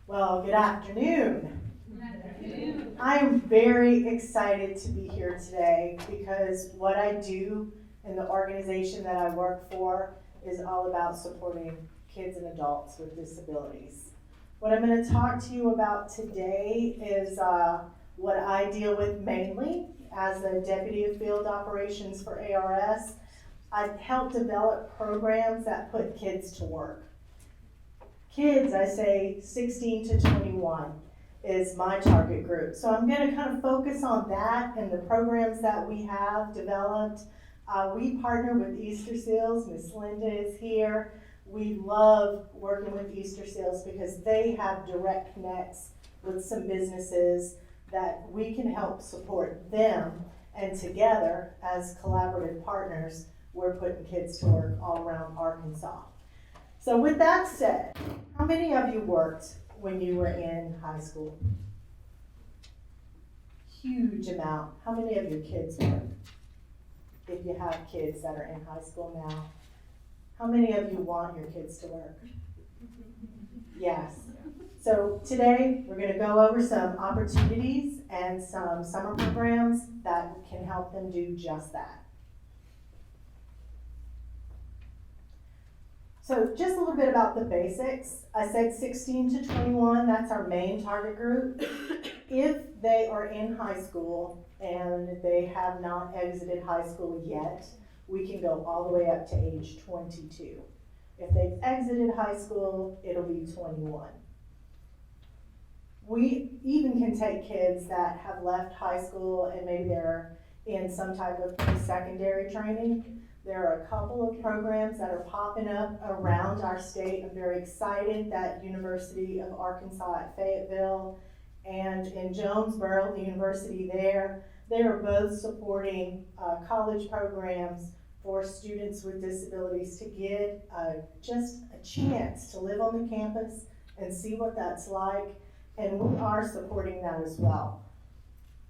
Well, good afternoon. Good afternoon. I am very excited to be here today because what I do in the organization that I work for is all about supporting kids and adults with disabilities. What I'm going to talk to you about today is what I deal with mainly as the Deputy of Field Operations for ARS. I help develop programs that put kids to work. Kids, I say 16 to 21 is my target group. So I'm going to kind of focus on that and the programs that we have developed. We partner with Easter Seals. Miss Linda is here. We love working with Easter Seals because they have direct connects with some businesses that we can help support them, and together as collaborative partners, we're putting kids to work all around Arkansas. So with that said, how many of you worked when you were in high school? Huge amount. How many of your kids work? If you have kids that are in high school now, how many of you want your kids to work? Yes. So today we're going to go over some opportunities and some summer programs that can help them do just that. So just a little bit about the basics. I said 16 to 21, that's our main target group. If they are in high school and they have not exited high school yet, we can go all the way up to age 22. If they've exited high school, it'll be 21. We even can take kids that have left high school and maybe they're in some type of post-secondary training. There are a couple of programs that are popping up around our state. I'm very excited that University of Arkansas at Fayetteville and in Jonesboro, the university there, they are both supporting college programs for students with disabilities to get just a chance to live on the campus and see what that's like, and we are supporting that as well.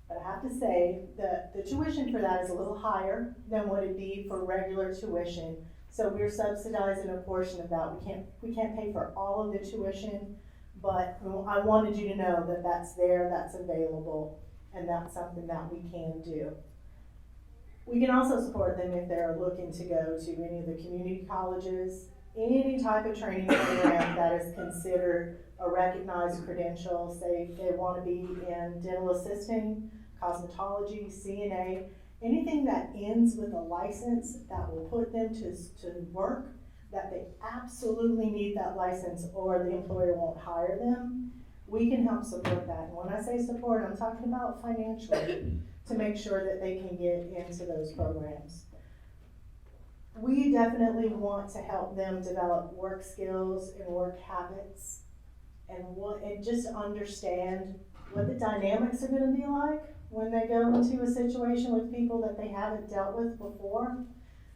But I have to say that the tuition for that is a little higher than what it'd be for regular tuition. So we're subsidizing a portion of that. We can't pay for all of the tuition, but I wanted you to know that that's there, that's available, and that's something that we can do. We can also support them if they're looking to go to any of the community colleges, any type of training program that is considered a recognized credential. Say they want to be in dental assisting, cosmetology, CNA, anything that ends with a license that will put them to work, that they absolutely need that license or the employer won't hire them, we can help support that. And when I say support, I'm talking about financially to make sure that they can get into those programs. We definitely want to help them develop work skills and work habits and just understand what the dynamics are going to be like when they go into a situation with people that they haven't dealt with before.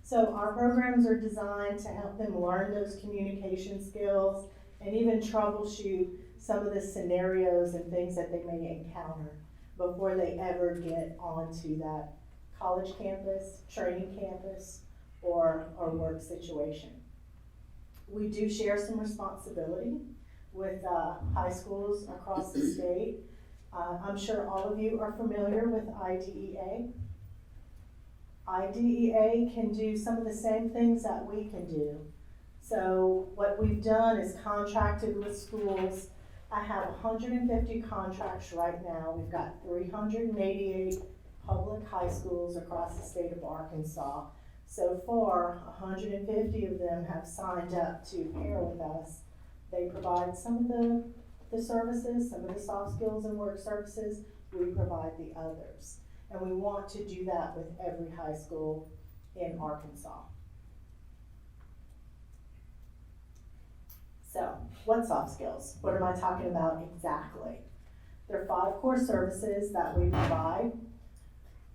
So our programs are designed to help them learn those communication skills and even troubleshoot some of the scenarios and things that they may encounter before they ever get onto that college campus, training campus, or work situation. We do share some responsibility with high schools across the state. I'm sure all of you are familiar with IDEA. IDEA can do some of the same things that we can do. So what we've done is contracted with schools. I have 150 contracts right now. We've got 388 public high schools across the state of Arkansas. So far, 150 of them have signed up to pair with us. They provide some of the services, some of the soft skills and work services. We provide the others. And we want to do that with every high school in Arkansas. So, what soft skills? What am I talking about exactly? There are 5 core services that we provide.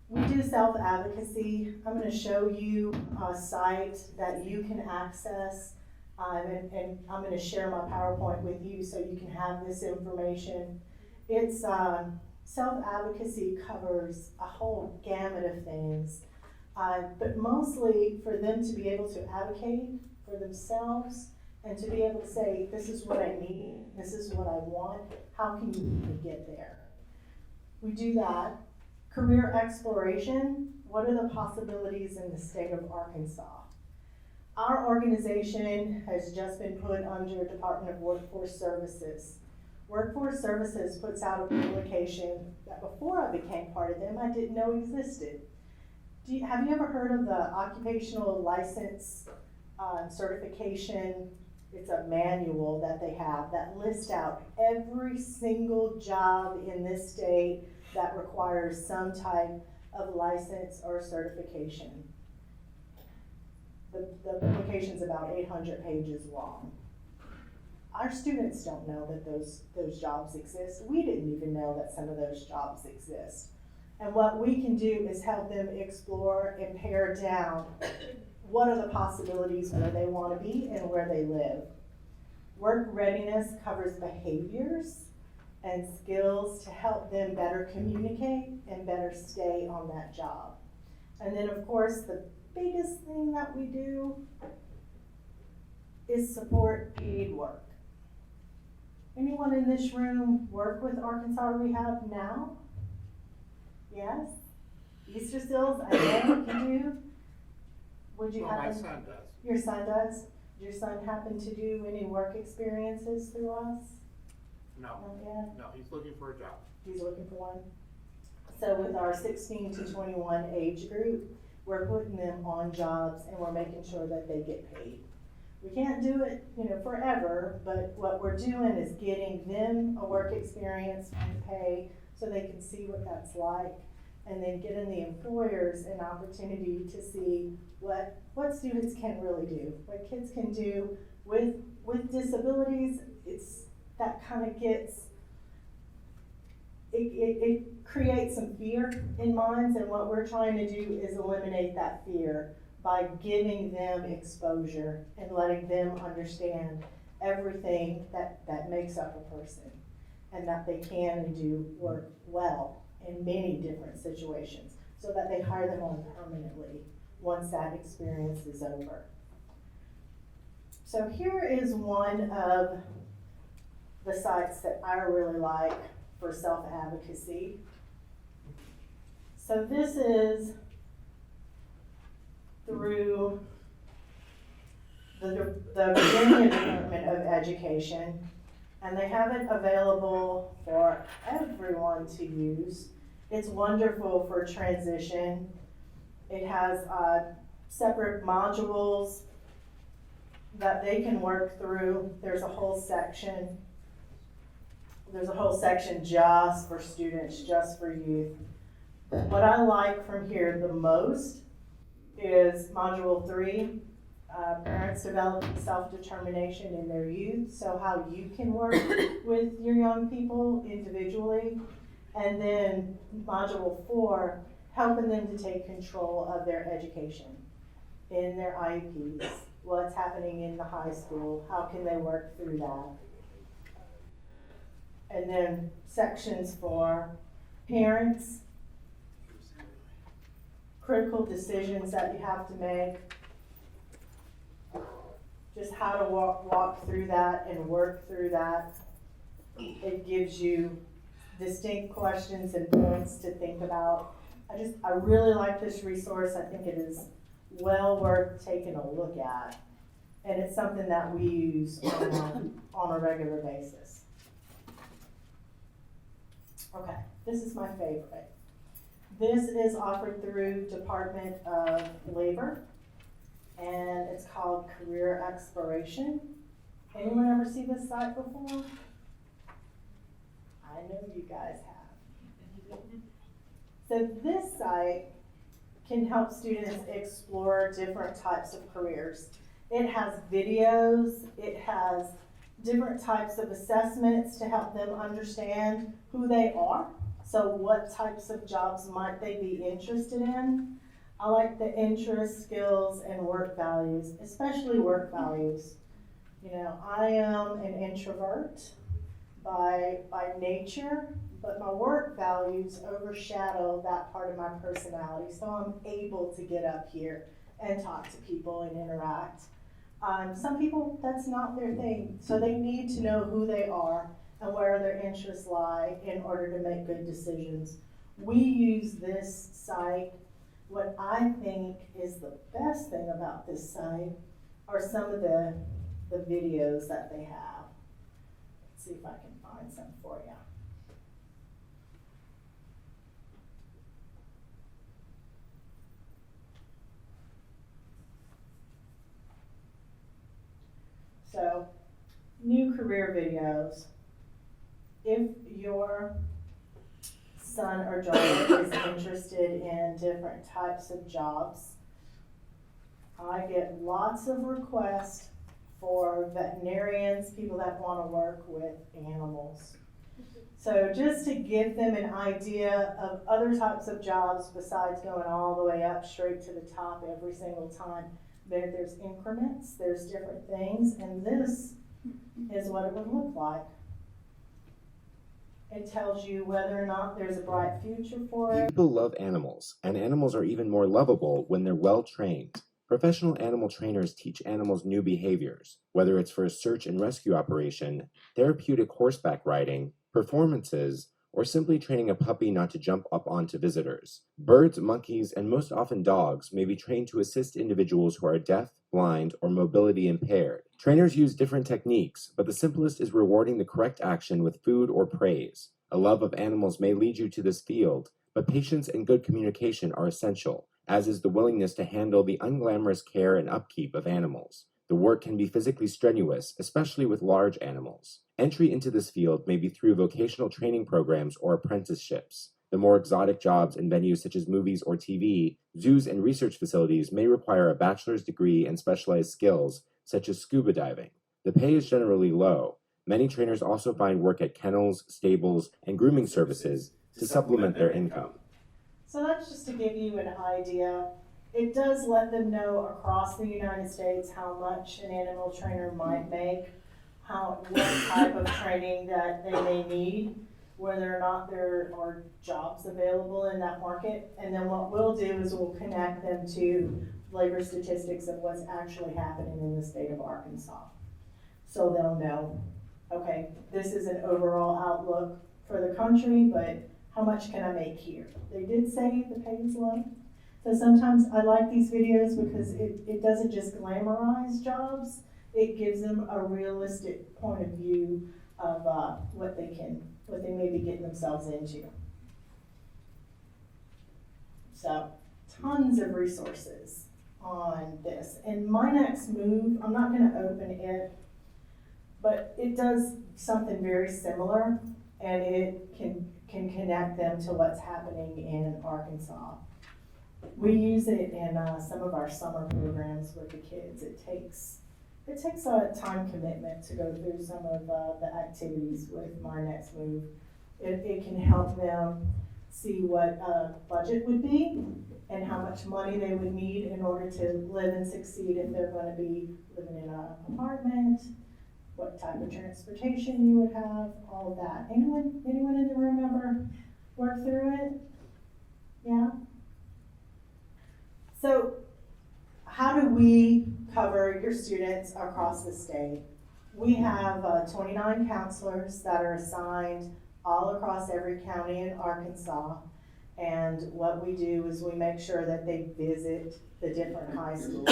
We do self-advocacy. I'm going to show you a site that you can access, and I'm going to share my PowerPoint with you so you can have this information. It's self-advocacy covers a whole gamut of things, but mostly for them to be able to advocate for themselves and to be able to say, this is what I need, this is what I want, how can you get there? We do that. Career exploration, what are the possibilities in the state of Arkansas? Our organization has just been put under Department of Workforce Services. Workforce Services puts out a publication that before I became part of them, I didn't know existed. Have you ever heard of the occupational license certification? It's a manual that they have that lists out every single job in this state that requires some type of license or certification. The publication's about 800 pages long. Our students don't know that those jobs exist. We didn't even know that some of those jobs exist. And what we can do is help them explore and pare down what are the possibilities where they want to be and where they live. Work readiness covers behaviors and skills to help them better communicate and better stay on that job. And then of course, the biggest thing that we do is support paid work. Anyone in this room work with Arkansas Rehab now? Yes? Easter Seals, I know you do. Would you happen? My son does. Your son does? Did your son happen to do any work experiences through us? No. Not yet? No, he's looking for a job. He's looking for one? So with our 16 to 21 age group, we're putting them on jobs and we're making sure that they get paid. We can't do it, forever, but what we're doing is getting them a work experience and pay so they can see what that's like, and then giving the employers an opportunity to see what students can really do, what kids can do with disabilities. That kind of gets, it creates some fear in minds, and what we're trying to do is eliminate that fear by giving them exposure and letting them understand everything that makes up a person, and that they can and do work well in many different situations, so that they hire them on permanently once that experience is over. So here is one of the sites that I really like for self-advocacy. So this is through the Virginia Department of Education, and they have it available for everyone to use. It's wonderful for transition. It has separate modules that they can work through. There's a whole section just for students, just for youth. What I like from here the most is Module 3, Parents Developing Self-Determination in Their Youth, so how you can work with your young people individually. And then Module 4, helping them to take control of their education in their IEPs, what's happening in the high school, how can they work through that. And then sections for parents, critical decisions that you have to make, just how to walk through that and work through that. It gives you distinct questions and points to think about. I really like this resource. I think it is well worth taking a look at. And it's something that we use on a regular basis. Okay, this is my favorite. This is offered through Department of Labor, and it's called Career Exploration. Anyone ever see this site before? I know you guys have. So this site can help students explore different types of careers. It has videos, it has different types of assessments to help them understand who they are. So what types of jobs might they be interested in? I like the interests, skills, and work values, especially work values. I am an introvert by nature, but my work values overshadow that part of my personality, so I'm able to get up here and talk to people and interact. Some people, that's not their thing, so they need to know who they are and where their interests lie in order to make good decisions. We use this site. What I think is the best thing about this site are some of the videos that they have. Let's see if I can find some for you. So, new career videos. If your son or daughter is interested in different types of jobs, I get lots of requests for veterinarians, people that want to work with animals. So just to give them an idea of other types of jobs besides going all the way up straight to the top every single time, there's increments, there's different things, and this is what it would look like. It tells you whether or not there's a bright future for it. People love animals, and animals are even more lovable when they're well trained. Professional animal trainers teach animals new behaviors, whether it's for a search and rescue operation, therapeutic horseback riding, performances, or simply training a puppy not to jump up onto visitors. Birds, monkeys, and most often dogs may be trained to assist individuals who are deaf, blind, or mobility impaired. Trainers use different techniques, but the simplest is rewarding the correct action with food or praise. A love of animals may lead you to this field, but patience and good communication are essential, as is the willingness to handle the unglamorous care and upkeep of animals. The work can be physically strenuous, especially with large animals. Entry into this field may be through vocational training programs or apprenticeships. The more exotic jobs in venues such as movies or TV, zoos and research facilities may require a bachelor's degree and specialized skills, such as scuba diving. The pay is generally low. Many trainers also find work at kennels, stables, and grooming services to supplement their income. So that's just to give you an idea. It does let them know across the United States how much an animal trainer might make, what type of training that they may need, whether or not there are jobs available in that market. And then what we'll do is we'll connect them to labor statistics of what's actually happening in the state of Arkansas. So they'll know, okay, this is an overall outlook for the country, but how much can I make here? They did say the pay is low. So sometimes I like these videos because it doesn't just glamorize jobs, it gives them a realistic point of view of what they may be getting themselves into. So tons of resources on this. And my next move, I'm not gonna open it, but it does something very similar, and it can connect them to what's happening in Arkansas. We use it in some of our summer programs with the kids. It takes a time commitment to go through some of the activities with My Next Move. It can help them see what a budget would be and how much money they would need in order to live and succeed if they're going to be living in an apartment, what type of transportation you would have, all of that. Anyone in the room ever work through it? Yeah? So, how do we cover your students across the state? We have 29 counselors that are assigned all across every county in Arkansas. And what we do is we make sure that they visit the different high schools.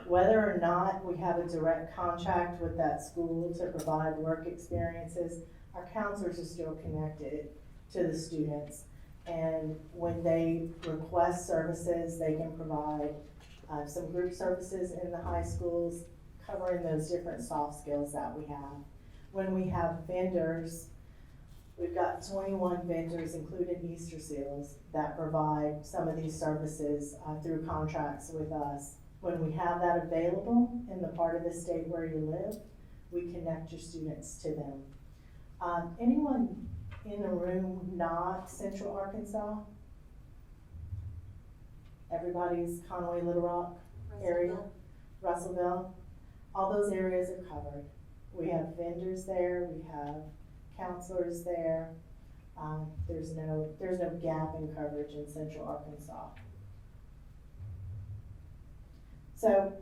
Whether or not we have a direct contract with that school to provide work experiences, our counselors are still connected to the students. And when they request services, they can provide some group services in the high schools, covering those different soft skills that we have. When we have vendors, we've got 21 vendors, including Easter Seals, that provide some of these services through contracts with us. When we have that available in the part of the state where you live, we connect your students to them. Anyone in the room not Central Arkansas? Everybody's Conway, Little Rock area, Russellville. All those areas are covered. We have vendors there, we have counselors there. There's no gap in coverage in Central Arkansas. So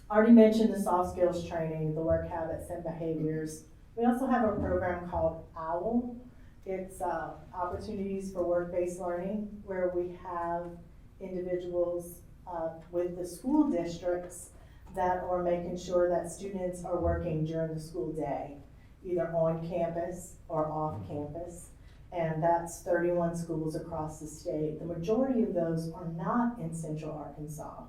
Already mentioned the soft skills training, the work habits and behaviors. We also have a program called OWL. It's opportunities for work-based learning, where we have individuals with the school districts that are making sure that students are working during the school day, either on campus or off campus. And that's 31 schools across the state. The majority of those are not in Central Arkansas.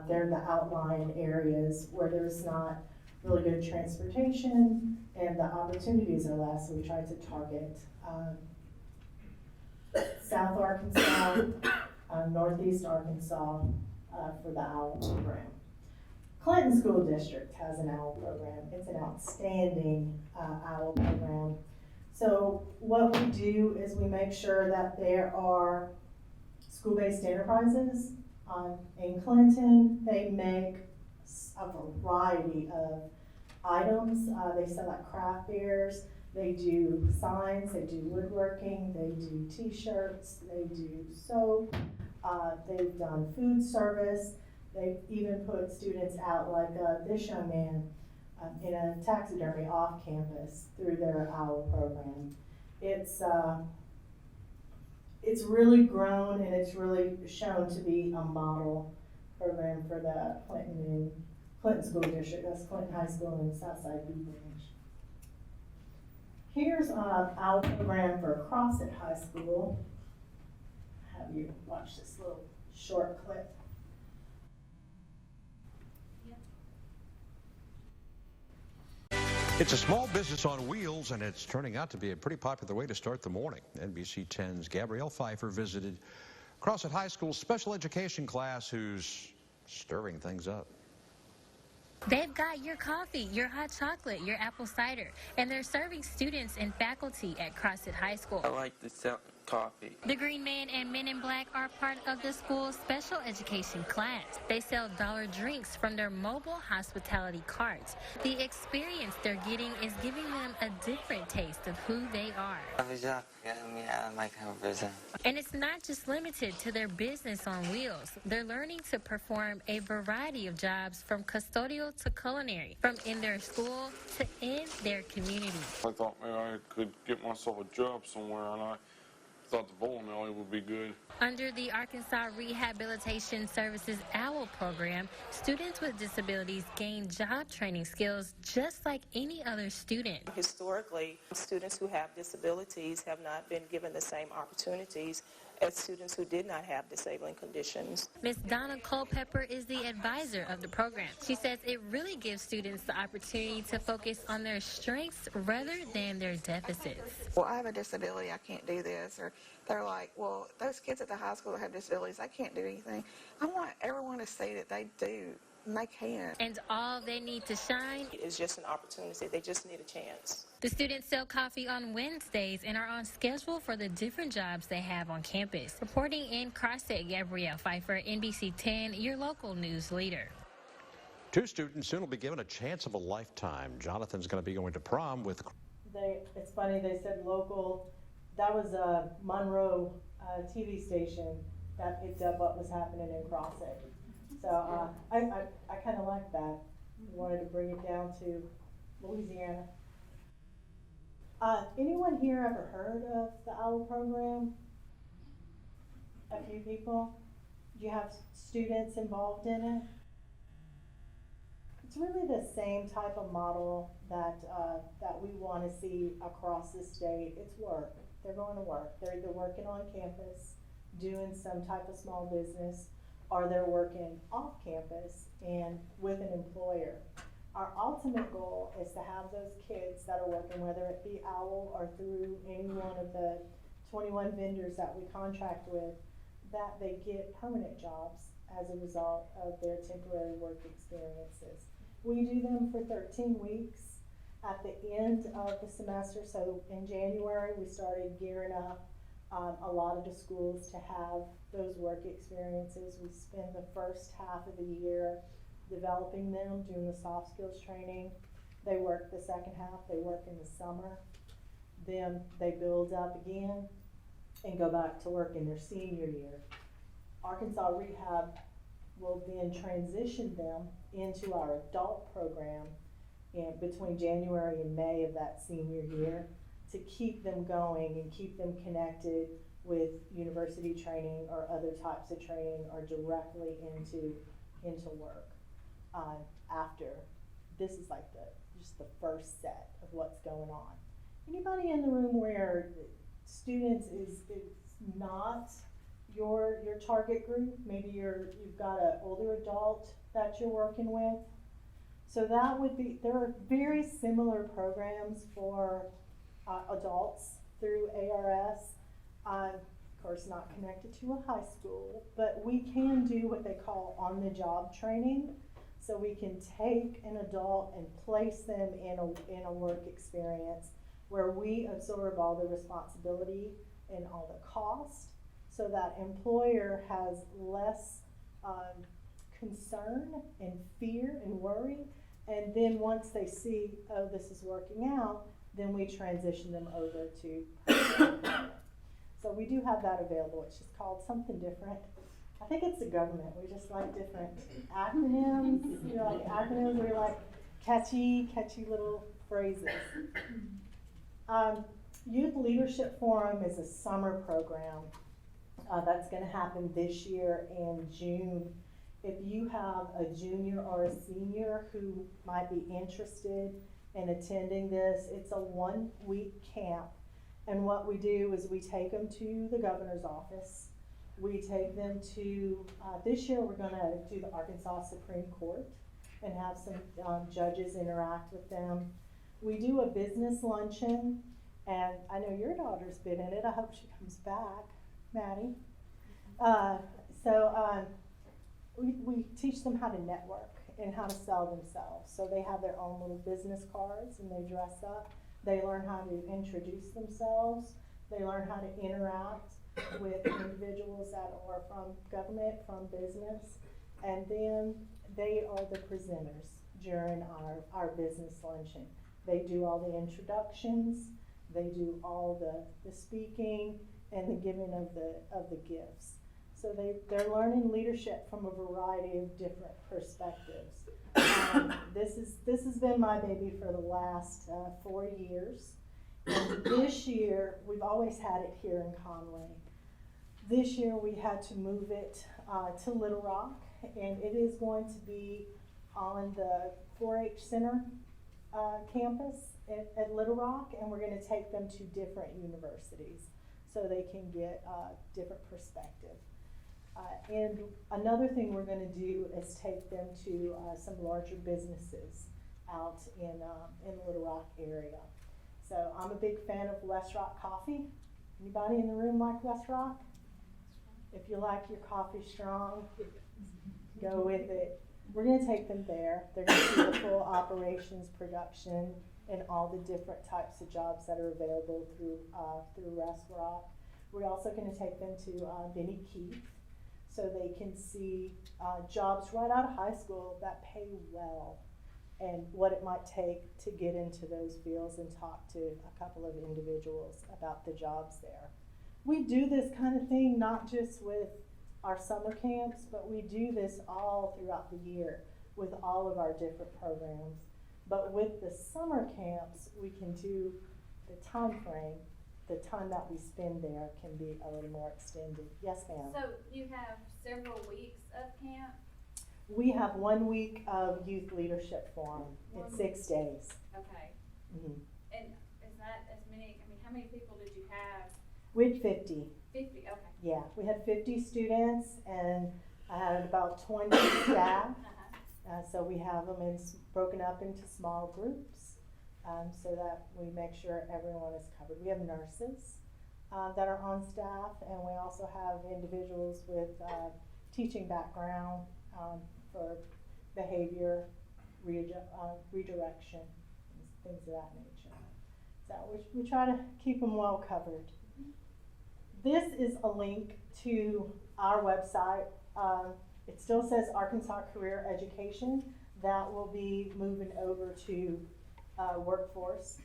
They're in the outlying areas where there's not really good transportation and the opportunities are less. So we try to target South Arkansas, Northeast Arkansas for the OWL program. Clinton School District has an OWL program. It's an outstanding OWL program. So what we do is we make sure that there are school-based enterprises. In Clinton, they make a variety of items. They sell at craft fairs. They do signs, they do woodworking, they do t-shirts, they do soap. They've done food service. They've even put students out like this young man in a taxidermy off campus through their OWL program. It's really grown and it's really shown to be a model program for the Clinton School District. That's Clinton High School and Southside Beach Range. Here's our program for CrossFit High School. I'll have you watch this little short clip. It's a small business on wheels, and it's turning out to be a pretty popular way to start the morning. NBC 10's Gabrielle Pfeiffer visited CrossFit High School's special education class, who's stirring things up. They've got your coffee, your hot chocolate, your apple cider, and they're serving students and faculty at CrossFit High School. I like the coffee. The Green Man and Men in Black are part of the school's special education class. They sell dollar drinks from their mobile hospitality carts. The experience they're getting is giving them a different taste of who they are. And it's not just limited to their business on wheels. They're learning to perform a variety of jobs from custodial to culinary, from in their school to in their community. I thought maybe I could get myself a job somewhere, and I thought the bowling alley would be good. Under the Arkansas Rehabilitation Services OWL program, students with disabilities gain job training skills just like any other student. Historically, students who have disabilities have not been given the same opportunities as students who did not have disabling conditions. Ms. Donna Culpepper is the advisor of the program. She says it really gives students the opportunity to focus on their strengths rather than their deficits. Well, I have a disability, I can't do this. Or they're like, well, those kids at the high school that have disabilities, they can't do anything. I want everyone to see that they do. And they can. And all they need to shine is just an opportunity. They just need a chance. The students sell coffee on Wednesdays and are on schedule for the different jobs they have on campus. Reporting in CrossFit, Gabrielle Pfeiffer, NBC 10, your local news leader. Two students soon will be given a chance of a lifetime. Jonathan's going to be going to prom with... It's funny, they said local. That was a Monroe TV station that picked up what was happening in CrossFit. So I kind of like that. Wanted to bring it down to Louisiana. Anyone here ever heard of the OWL program? A few people? Do you have students involved in it? It's really the same type of model that we want to see across the state. It's work. They're going to work. They're either working on campus, doing some type of small business, or they're working off campus and with an employer. Our ultimate goal is to have those kids that are working, whether it be OWL or through any one of the 21 vendors that we contract with, that they get permanent jobs as a result of their temporary work experiences. We do them for 13 weeks at the end of the semester. So in January, we started gearing up a lot of the schools to have those work experiences. We spend the first half of the year developing them, doing the soft skills training. They work the second half, they work in the summer. Then they build up again and go back to work in their senior year. Arkansas Rehab will then transition them into our adult program between January and May of that senior year to keep them going and keep them connected with university training or other types of training or directly into work after. This is like just the first set of what's going on. Anybody in the room where students is not your target group? Maybe you've got an older adult that you're working with. So that would be, there are very similar programs for adults through ARS. Of course, not connected to a high school, but we can do what they call on-the-job training. So we can take an adult and place them in a work experience where we absorb all the responsibility and all the cost, so that employer has less concern and fear and worry. And then once they see, oh, this is working out, then we transition them over to personal employment. So we do have that available. It's just called something different. I think it's the government. We just like different acronyms. You know, like acronyms are like catchy little phrases. Youth Leadership Forum is a summer program that's going to happen this year in June. If you have a junior or a senior who might be interested in attending this, it's a 1-week camp. And what we do is we take them to the governor's office. We take them to, this year we're gonna do the Arkansas Supreme Court and have some judges interact with them. We do a business luncheon, and I know your daughter's been in it. I hope she comes back, Maddie. We teach them how to network and how to sell themselves. So they have their own little business cards and they dress up. They learn how to introduce themselves. They learn how to interact with individuals that are from government, from business. And then they are the presenters during our business luncheon. They do all the introductions. They do all the speaking and the giving of the gifts. So they're learning leadership from a variety of different perspectives. This has been my baby for the last 4 years. And this year, we've always had it here in Conway. This year we had to move it to Little Rock, and it is going to be on the 4-H Center campus at Little Rock, and we're going to take them to different universities so they can get different perspective. And another thing we're going to do is take them to some larger businesses out in the Little Rock area. So I'm a big fan of West Rock coffee. Anybody in the room like West Rock? If you like your coffee strong, go with it. We're going to take them there. They're going to see the full operations, production, and all the different types of jobs that are available through West Rock. We're also going to take them to Benny Keith, so they can see jobs right out of high school that pay well and what it might take to get into those fields and talk to a couple of individuals about the jobs there. We do this kind of thing not just with our summer camps, but we do this all throughout the year with all of our different programs. But with the summer camps, we can do the time frame. The time that we spend there can be a little more extended. Yes, ma'am? So you have several weeks of camp? We have 1 week of Youth Leadership Forum. It's 6 days. Okay. Mm-hmm. And is that as many, I mean, how many people did you have? We had 50. 50, okay. Yeah, we had 50 students, and I had about 20 staff. So we have them broken up into small groups so that we make sure everyone is covered. We have nurses that are on staff, and we also have individuals with teaching background for behavior, redirection, things of that nature. So we try to keep them well covered. This is a link to our website. It still says Arkansas Career Education. That will be moving over to Workforce,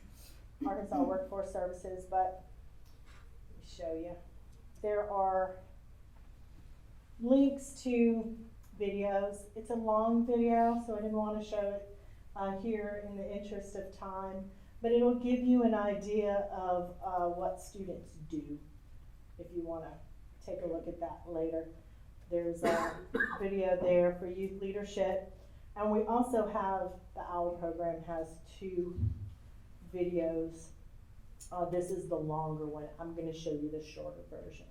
Arkansas Workforce Services, but let me show you. There are links to videos. It's a long video, so I didn't want to show it here in the interest of time, but it'll give you an idea of what students do if you want to take a look at that later. There's a video there for youth leadership, and we also have, the OWL program has 2 videos. This is the longer one. I'm going to show you the shorter version.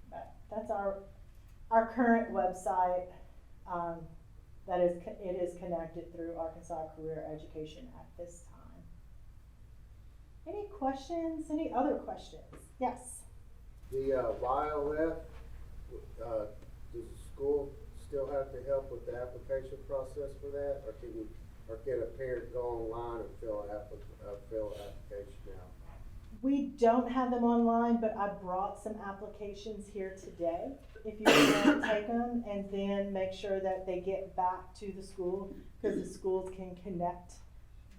But that's our current website. It is connected through Arkansas Career Education at this time. Any questions? Any other questions? Yes. The YOF, does the school still have to help with the application process for that, or can a parent go online and fill an application out? We don't have them online, but I brought some applications here today. If you want to take them and then make sure that they get back to the school, because the schools can connect.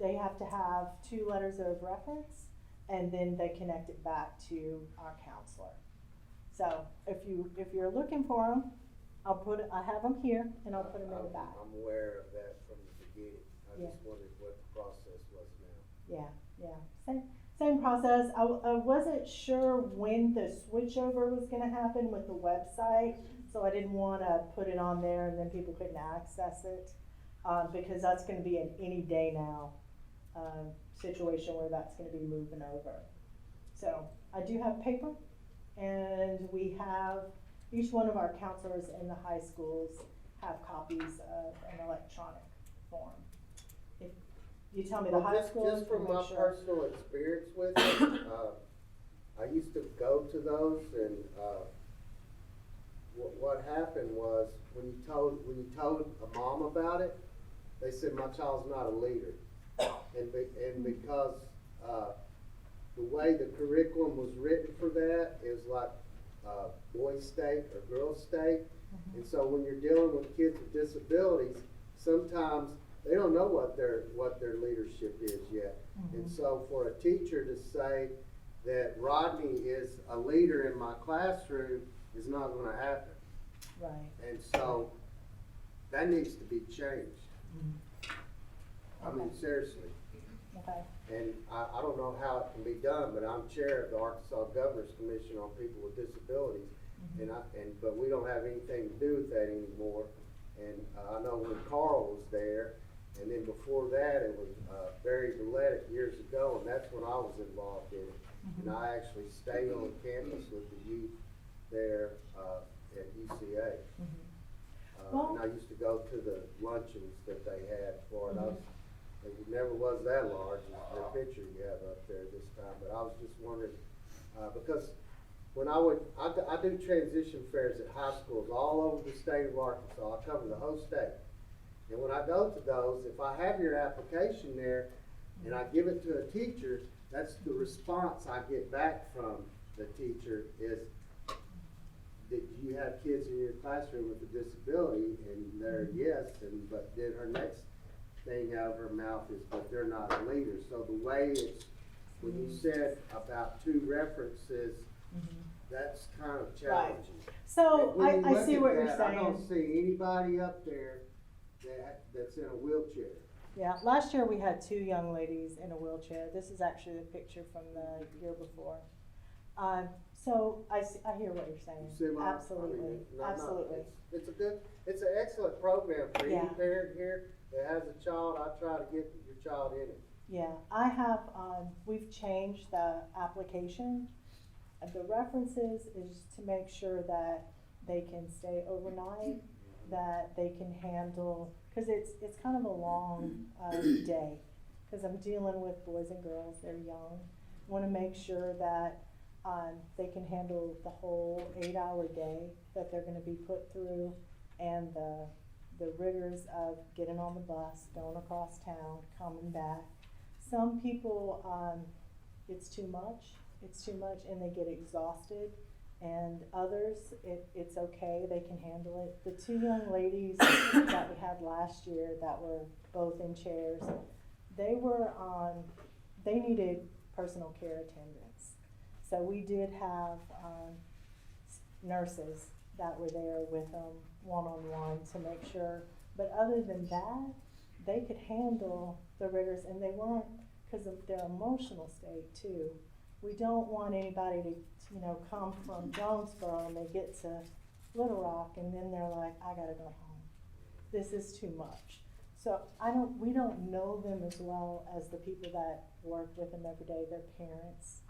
They have to have 2 letters of reference, and then they connect it back to our counselor. So if you're looking for them, I have them here, and I'll put them in the back. I'm aware of that from the beginning. I Yeah. just wondered what the process was now. Yeah. Same process. I wasn't sure when the switchover was gonna happen with the website, so I didn't wanna put it on there and then people couldn't access it, because that's gonna be an any day now, situation where that's gonna be moving over. So I do have paper, and we have, each one of our counselors in the high schools have copies of an electronic form. If you tell me the high schools, Just from we'll my make sure. personal experience with it, I used to go to those, and what happened was when you told a mom about it, they said my child's not a leader, and because the way the curriculum was written for that is like boys state or girls state, and so when you're dealing with kids with disabilities, sometimes they don't know what their leadership is yet. And so for a teacher to say that Rodney is a leader in my classroom is not going to happen. Right. And so that needs to be changed. I mean, seriously. Okay. And I don't know how it can be done, but I'm chair of the Arkansas Governor's Commission on People with Disabilities, but we don't have anything to do with that anymore. And I know when Carl was there, and then before that, it was Barry Gillette years ago, and that's when I was involved in it. And I actually stayed on campus with the youth there at UCA. And I used to go to the luncheons that they had for it. It never was that large, the picture you have up there this time, but I was just wondering, because when I do transition fairs at high schools all over the state of Arkansas. I cover the whole state. And when I go to those, if I have your application there and I give it to a teacher, that's the response I get back from the teacher is, did you have kids in your classroom with a disability? And they're yes, but then her next thing out of her mouth is, but they're not a leader. So the way it's, when you said about 2 references, that's kind of challenging. So When you I look see at what you're that, saying. I don't see anybody up there that's in a wheelchair. Yeah, last year we had 2 young ladies in a wheelchair. This is actually the picture from the year before. So I hear what you're saying. You see what Absolutely, I mean, absolutely. It's an excellent program for Yeah. any parent here that has a child. I try to get your child in it. Yeah, I have, we've changed the application. The references is to make sure that they can stay overnight, that they can handle, because it's kind of a long day, because I'm dealing with boys and girls, they're young. Want to make sure that they can handle the whole 8-hour day that they're going to be put through, and the rigors of getting on the bus, going across town, coming back. Some people, it's too much, and they get exhausted. And others, it's okay, they can handle it. The 2 young ladies that we had last year that were both in chairs, they needed personal care attendants. So we did have nurses that were there with them one-on-one to make sure. But other than that, they could handle the rigors, and they weren't, because of their emotional state too. We don't want anybody to, come from Jonesboro and they get to Little Rock and then they're like, I gotta go home. This is too much. So we don't know them as well as the people that work with them every day, their parents.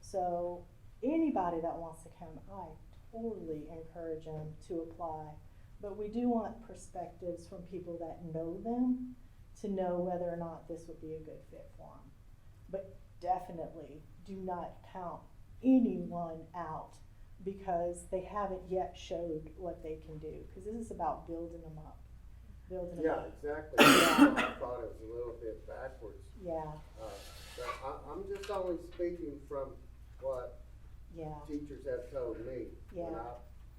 So anybody that wants to come, I totally encourage them to apply. But we do want perspectives from people that know them to know whether or not this would be a good fit for them. But definitely do not count anyone out because they haven't yet showed what they can do. Because this is about building them up. Yeah, exactly. I thought it was a little bit backwards. Yeah. But I'm just only speaking from what teachers have told me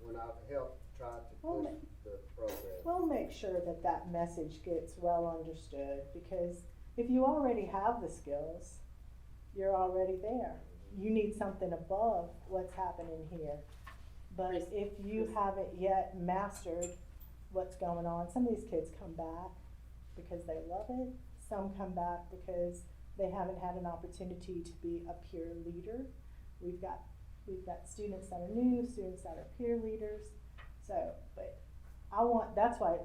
when I've helped try to push the program. We'll make sure that that message gets well understood, because if you already have the skills, you're already there. You need something above what's happening here. But if you haven't yet mastered what's going on, some of these kids come back because they love it. Some come back because they haven't had an opportunity to be a peer leader. We've got students that are new, students that are peer leaders. So, but that's why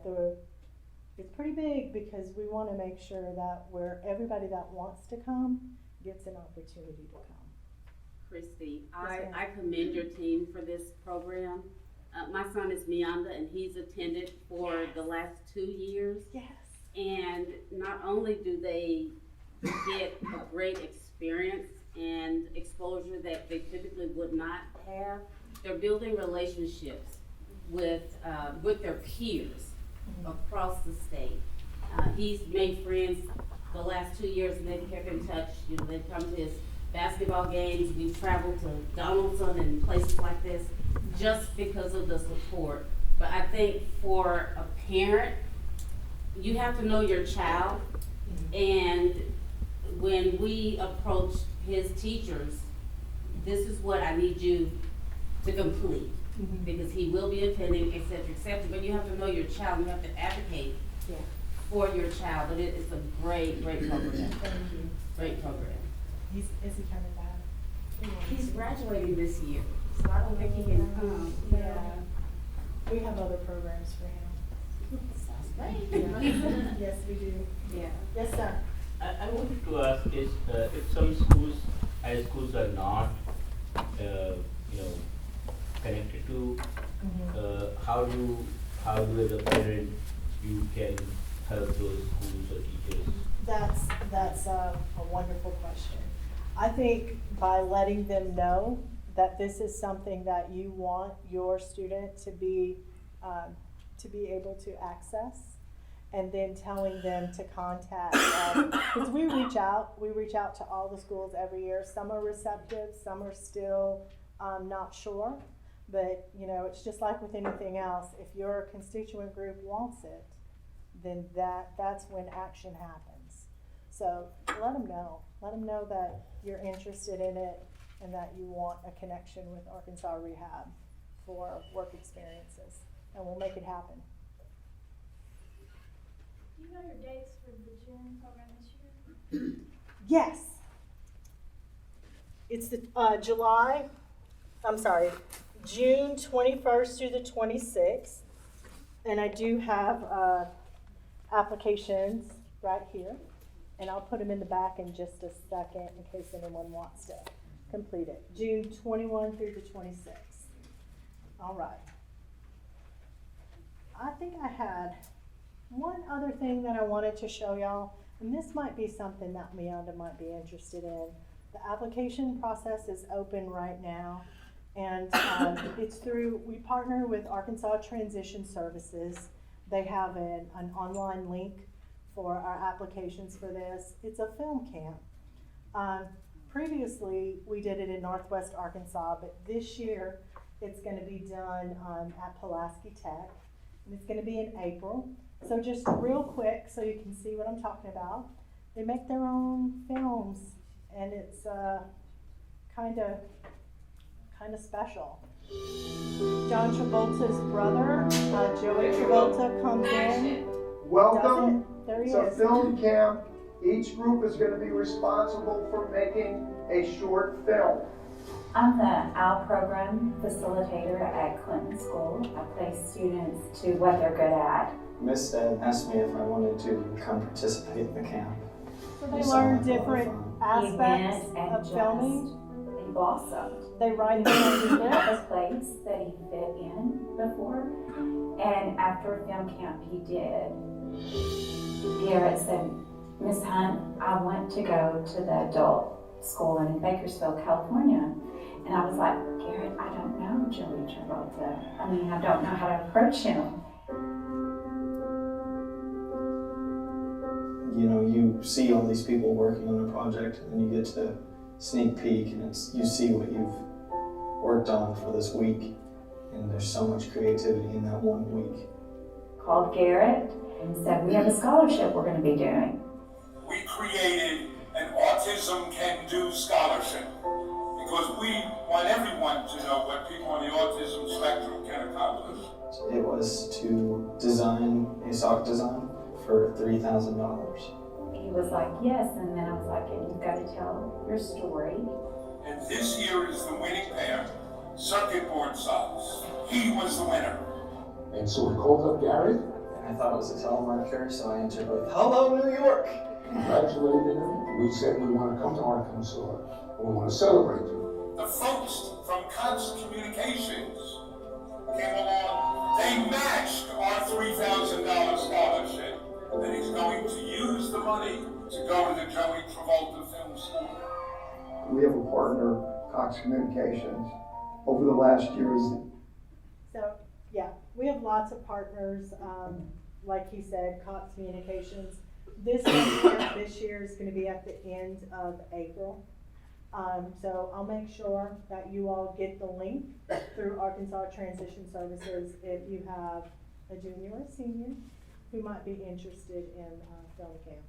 it's pretty big, because we want to make sure that everybody that wants to come gets an opportunity to come. Christy, Yes, I commend your team for this program. My son is Mianda, and he's attended for the last 2 years. Yes. And not only do they get a great experience and exposure that they typically would not have, they're building relationships with their peers across the state. He's made friends the last 2 years, and they've kept in touch. They've come to his basketball games. We've traveled to Donaldson and places like this just because of the support. But I think for a parent, you have to know your child. And when we approach his teachers, this is what I need you to complete. Because he will be attending, et cetera, but you have to know your child. You have to advocate for your child. But it's a great program. Thank you. Great program. Is he coming back? He's graduating this year, so I don't think he can come. Yeah. We have other programs for him. Sounds great. Yes, we do. Yeah. Yes, sir. I wanted to ask is if some schools, high schools are not, connected to, how do as a parent you can help those schools or teachers? That's a wonderful question. I think by letting them know that this is something that you want your student to be able to access, and then telling them to contact, because we reach out to all the schools every year. Some are receptive, some are still not sure, but it's just like with anything else. If your constituent group wants it, then that's when action happens. So let them know that you're interested in it and that you want a connection with Arkansas Rehab for work experiences, and we'll make it happen. Do you know your dates for the June program this year? Yes. It's the June 21st through the 26th, and I do have applications right here, and I'll put them in the back in just a second in case anyone wants to complete it. June 21 through the 26th. All right. I think I had one other thing that I wanted to show y'all, and this might be something that Mianda might be interested in. The application process is open right now, and we partner with Arkansas Transition Services. They have an online link for our applications for this. It's a film camp. Previously, we did it in Northwest Arkansas, but this year it's going to be done at Pulaski Tech, and it's going to be in April. So just real quick, so you can see what I'm talking about. They make their own films, and it's kind of kind of special. John Travolta's brother, Joey Travolta, comes in. Welcome Does it? There he to is. film camp. Each group is going to be responsible for making a short film. I'm the OWL program facilitator at Clinton School. I place students to what they're good at. Miss Deb asked me if I wanted to come participate in the camp. So they learn different aspects of filming. He blossomed. They write it down. He had a place that he fit in before, and after film camp he did. Garrett said, Miss Hunt, I want to go to the adult school in Bakersfield, California. And I was like, Garrett, I don't know Joey Travolta. I mean, I don't know how to approach him. You know, you see all these people working on a project, and you get to sneak peek, and you see what you've worked on for this week, and there's so much creativity in that 1 week. Called Garrett and said, we have a scholarship we're going to be doing. We created an Autism Can Do scholarship because we want everyone to know what people on the autism spectrum can accomplish. It was to design a sock design for $3,000. He was like, yes, and then I was like, and you've got to tell your story. And this here is the winning pair, circuit board socks. He was the winner. And so we called up Gary, And I thought it was a telemarketer, so I answered with, hello, New York! congratulated him. We said we want to come to Arkansas. We want to celebrate you. The folks from Cox Communications came along. They matched our $3,000 scholarship. And he's going to use the money to go to the Joey Travolta Film School. We have a partner, Cox Communications. Over the last years, So, yeah, we have lots of partners, like he said, Cox Communications. This camp this year is going to be at the end of April. So I'll make sure that you all get the link through Arkansas Transition Services if you have a junior or senior who might be interested in film camp.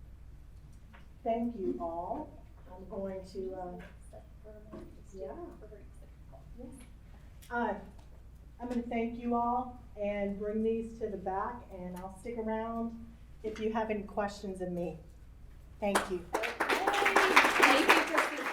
Thank you all. I'm going to, I'm going to thank you all and bring these to the back, and I'll stick around if you have any questions of me. Thank you. Thank you, Christine.